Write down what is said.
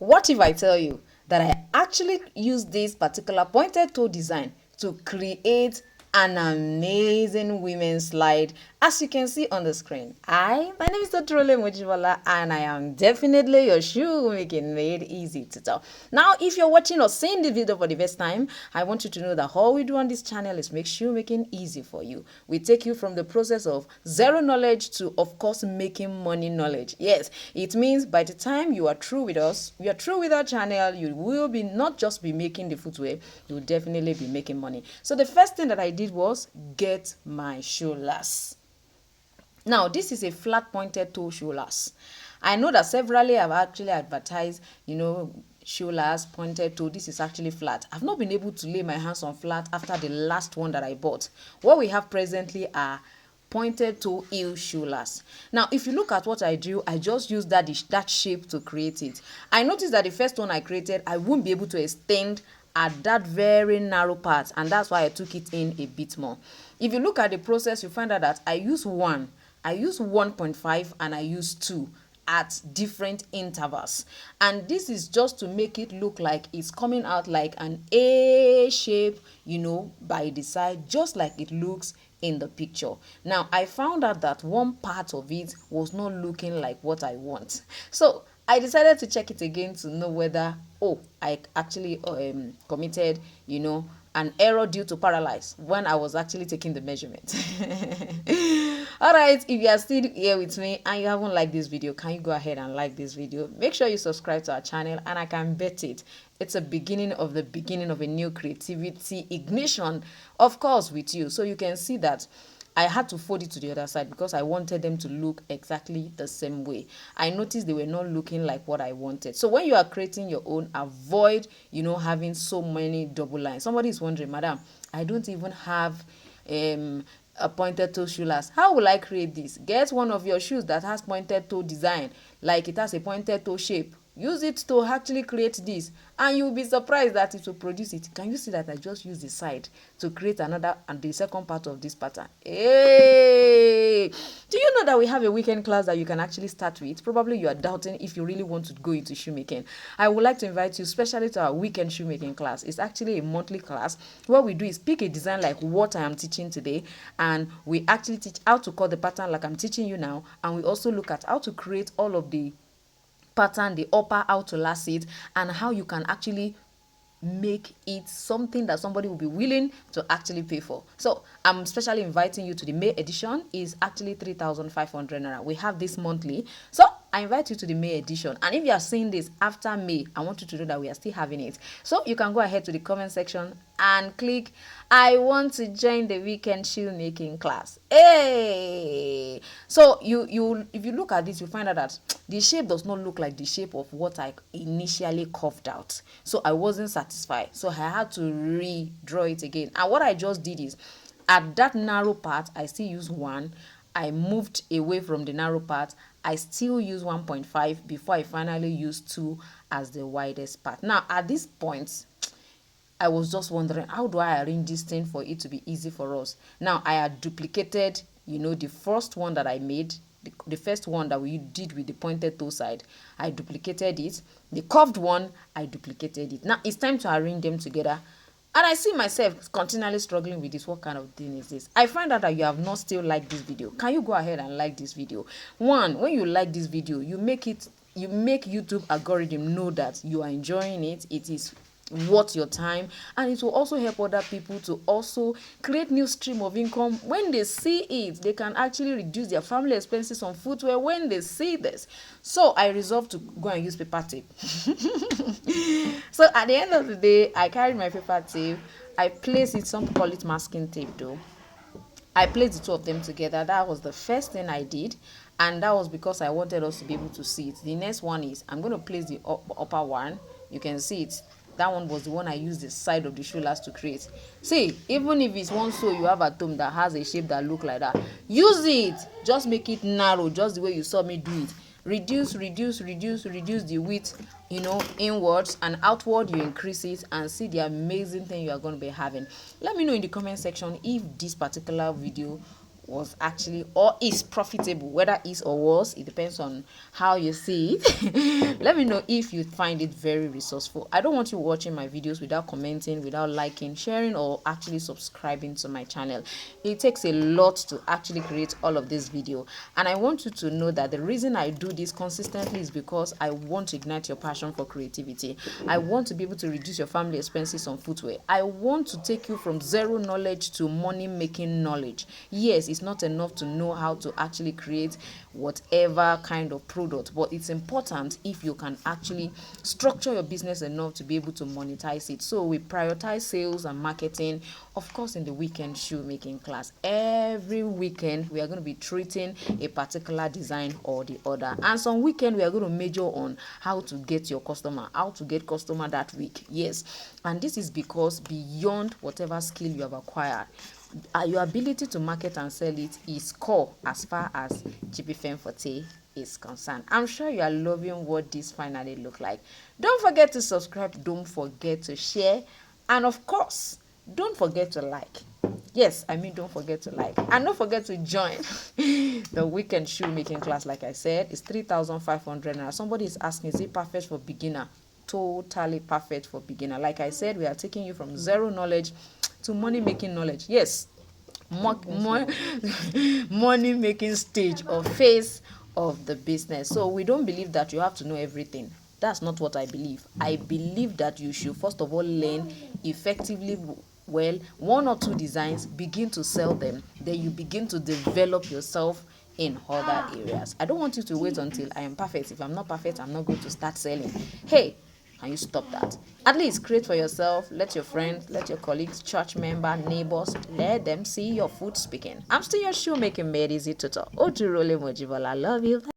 What if I tell you that I actually use this particular pointed toe design to create an amazing women's slide, as you can see on the screen? My name is Dr. Mojibola, and I am definitely your shoemaking made easy tutor. Now, if you're watching or seeing the video for the first time, I want you to know that all we do on this channel is make shoemaking easy for you. We take you from the process of zero knowledge to, of course, making money knowledge. Yes, it means by the time you are through with us, you are through with our channel, you will be not just be making the footwear, you will definitely be making money. So the first thing that I did was get my shoe lace. Now, this is a flat pointed toe shoe lace. I know that severally I've actually advertised, shoe lace, pointed toe. This is actually flat. I've not been able to lay my hands on flat after the last one that I bought. What we have presently are pointed toe heel shoe lace. Now, if you look at what I do, I just use that shape to create it. I noticed that the first one I created, I won't be able to extend at that very narrow part, and that's why I took it in a bit more. If you look at the process, you find out that I use 1.5 and I use 2 at different intervals, and this is just to make it look like it's coming out like an A shape, by the side, just like it looks in the picture. Now, I found out that one part of it was not looking like what I want, so I decided to check it again to know whether I actually committed an error due to paralyze when I was actually taking the measurement. All right, if you are still here with me and you haven't liked this video, can you go ahead and like this video? Make sure you subscribe to our channel, and I can bet it's a beginning of a new creativity ignition, of course, with you. So you can see that I had to fold it to the other side because I wanted them to look exactly the same way. I noticed they were not looking like what I wanted. So when you are creating your own, avoid, having so many double lines. Somebody is wondering, madam, I don't even have a pointed toe shoe lace. How will I create this? Get one of your shoes that has pointed toe design, like it has a pointed toe shape. Use it to actually create this, and you'll be surprised that it will produce it. Can you see that I just use the side to create another and the second part of this pattern? Hey, do you know that we have a weekend class that you can actually start with? Probably you are doubting if you really want to go into shoemaking. I would like to invite you especially to our weekend shoemaking class. It's actually a monthly class. What we do is pick a design like what I am teaching today, and we actually teach how to cut the pattern like I'm teaching you now, and we also look at how to create all of the pattern, the upper, how to lace it, and how you can actually make it something that somebody will be willing to actually pay for. So I'm especially inviting you to the May edition. Is actually 3,500 naira. We have this monthly, so I invite you to the May edition. And if you are seeing this after May, I want you to know that we are still having it. So you can go ahead to the comment section and click I want to join the weekend shoemaking class. Hey, so if you look at this, you find out that the shape does not look like the shape of what I initially carved out. So I wasn't satisfied, so I had to redraw it again. And what I just did is, at that narrow part, I still use 1. I moved away from the narrow part. I still use 1.5 before I finally use 2 as the widest part. Now, at this point, I was just wondering, how do I arrange this thing for it to be easy for us? Now, I had duplicated, the first one that I made, the first one that we did with the pointed toe side. I duplicated it. The curved one, I duplicated it. Now, it's time to arrange them together. And I see myself continually struggling with this. What kind of thing is this? I find out that you have not still liked this video. Can you go ahead and like this video? One, when you like this video, you make YouTube algorithm know that you are enjoying it. It is worth your time, and it will also help other people to also create new stream of income. When they see it, they can actually reduce their family expenses on footwear when they see this. So I resolved to go and use paper tape. So at the end of the day, I carried my paper tape. I placed it, some call it masking tape though. I placed the two of them together. That was the first thing I did, and that was because I wanted us to be able to see it. The next one is, I'm going to place the upper one. You can see it. That one was the one I used the side of the shoe lace to create. See, even if it's one sole you have at home that has a shape that look like that, use it. Just make it narrow, just the way you saw me do it. Reduce the width, inwards, and outward you increase it, and see the amazing thing you are going to be having. Let me know in the comment section if this particular video was actually or is profitable. Whether is or was, it depends on how you see it. Let me know if you find it very resourceful. I don't want you watching my videos without commenting, without liking, sharing, or actually subscribing to my channel. It takes a lot to actually create all of this video, and I want you to know that the reason I do this consistently is because I want to ignite your passion for creativity. I want to be able to reduce your family expenses on footwear. I want to take you from zero knowledge to money making knowledge. Yes, it's not enough to know how to actually create whatever kind of product, but it's important if you can actually structure your business enough to be able to monetize it. So we prioritize sales and marketing, of course, in the weekend shoemaking class. Every weekend we are going to be treating a particular design or the other, and some weekend we are going to major on how to get your customer, how to get customer that week. Yes, and this is because beyond whatever skill you have acquired, your ability to market and sell it is core as far as Jibbyfemforte is concerned. I'm sure you are loving what this finally look like. Don't forget to subscribe, don't forget to share, and of course, don't forget to like. Yes, I mean, don't forget to like, and don't forget to join the weekend shoemaking class. Like I said, it's 3,500 naira. Somebody is asking, is it perfect for beginner? Totally perfect for beginner. Like I said, we are taking you from zero knowledge to money making knowledge. Yes, more money making stage or phase of the business. So we don't believe that you have to know everything. That's not what I believe. I believe that you should first of all learn effectively well one or two designs, begin to sell them, then you begin to develop yourself in other areas. I don't want you to wait until I am perfect. If I'm not perfect, I'm not going to start selling. Hey, can you stop that? At least create for yourself. Let your friends, let your colleagues, church member, neighbors, let them see your food speaking. I'm still your shoemaking made easy tutor. Ojurole Mojibola. I love you.